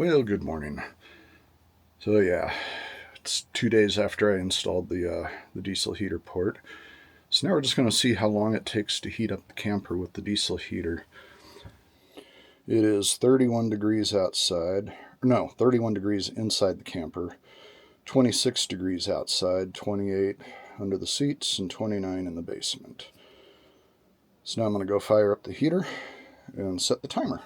Well, good morning. So yeah, it's 2 days after I installed the diesel heater port. So now we're just going to see how long it takes to heat up the camper with the diesel heater. It is 31 degrees outside. No, 31 degrees inside the camper, 26 degrees outside, 28 under the seats, and 29 in the basement. So now I'm going to go fire up the heater and set the timer.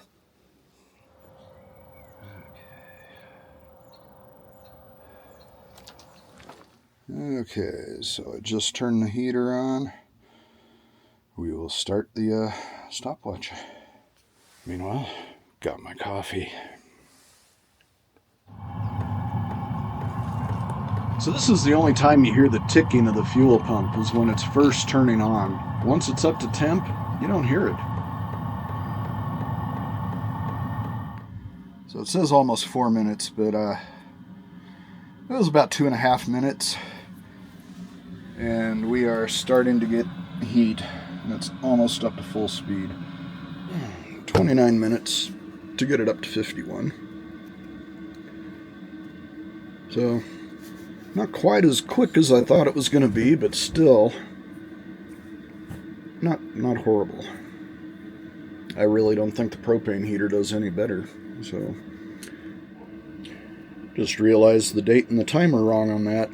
Okay, so I just turned the heater on. We will start the stopwatch. Meanwhile, got my coffee. So this is the only time you hear the ticking of the fuel pump is when it's first turning on. Once it's up to temp, you don't hear it. So it says almost 4 minutes, but it was about 2.5 minutes. And we are starting to get heat, and it's almost up to full speed. 29 minutes to get it up to 51. So, not quite as quick as I thought it was going to be, but still not horrible. I really don't think the propane heater does any better. So, just realized the date and the timer wrong on that.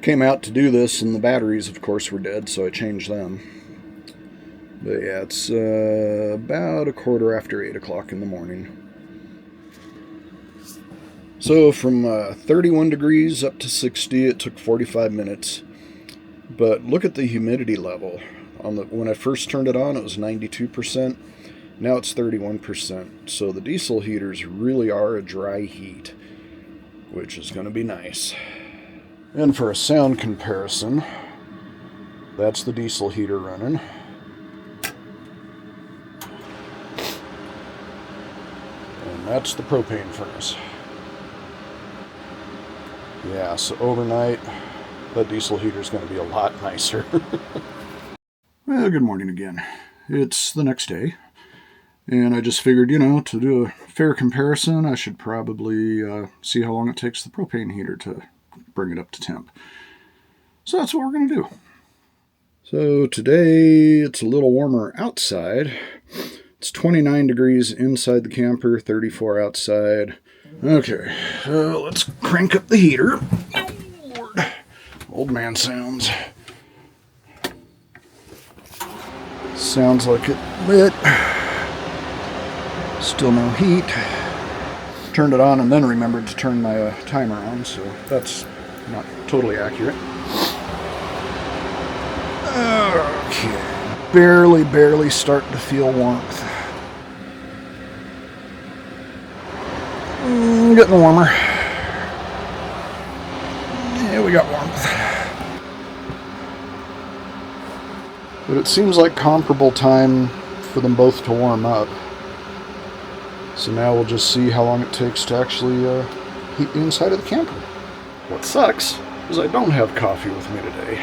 Came out to do this, and the batteries, of course, were dead, so I changed them. But yeah, it's about 8:15 in the morning. So from 31 degrees up to 60, it took 45 minutes. But look at the humidity level. When I first turned it on, it was 92%. Now it's 31%. So the diesel heaters really are a dry heat, which is going to be nice. And for a sound comparison, that's the diesel heater running. And that's the propane furnace. Yeah, so overnight, that diesel heater is going to be a lot nicer. Well, good morning again. It's the next day, and I just figured, to do a fair comparison, I should probably see how long it takes the propane heater to bring it up to temp. So that's what we're going to do. So today it's a little warmer outside. It's 29 degrees inside the camper, 34 outside. Okay, so let's crank up the heater. Oh, Lord. Old man sounds. Sounds like it lit. Still no heat. Turned it on and then remembered to turn my timer on, so that's not totally accurate. Okay, barely starting to feel warmth. Getting warmer. Yeah, we got warmth. But it seems like comparable time for them both to warm up. So now we'll just see how long it takes to actually heat the inside of the camper. What sucks is I don't have coffee with me today.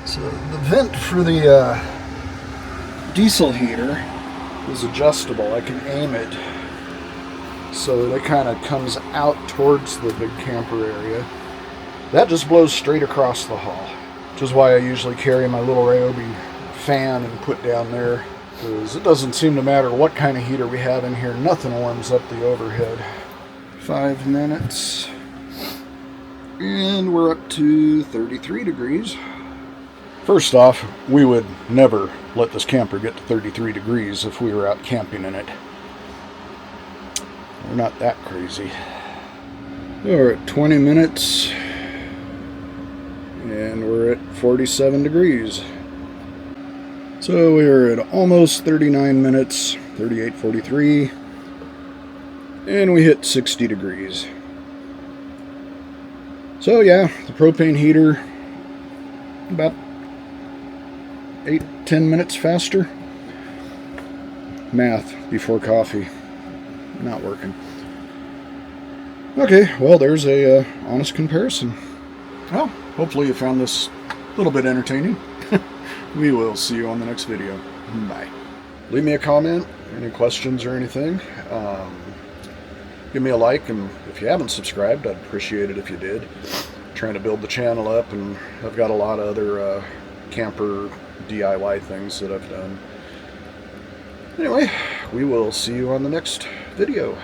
So the vent for the diesel heater is adjustable. I can aim it so that it kind of comes out towards the big camper area. That just blows straight across the hall, which is why I usually carry my little Ryobi fan and put down there, because it doesn't seem to matter what kind of heater we have in here, nothing warms up the overhead. 5 minutes, and we're up to 33 degrees. First off, we would never let this camper get to 33 degrees if we were out camping in it. We're not that crazy. We're at 20 minutes, and we're at 47 degrees. So we're at almost 39 minutes, 38, 43, and we hit 60 degrees. So yeah, the propane heater, about 8-10 minutes faster. Math before coffee. Not working. Okay, well, there's a honest comparison. Well, hopefully you found this a little bit entertaining. We will see you on the next video. Bye. Leave me a comment any questions or anything, give me a like, and if you haven't subscribed, I'd appreciate it if you did. I'm trying to build the channel up, and I've got a lot of other camper DIY things that I've done. Anyway, we will see you on the next video.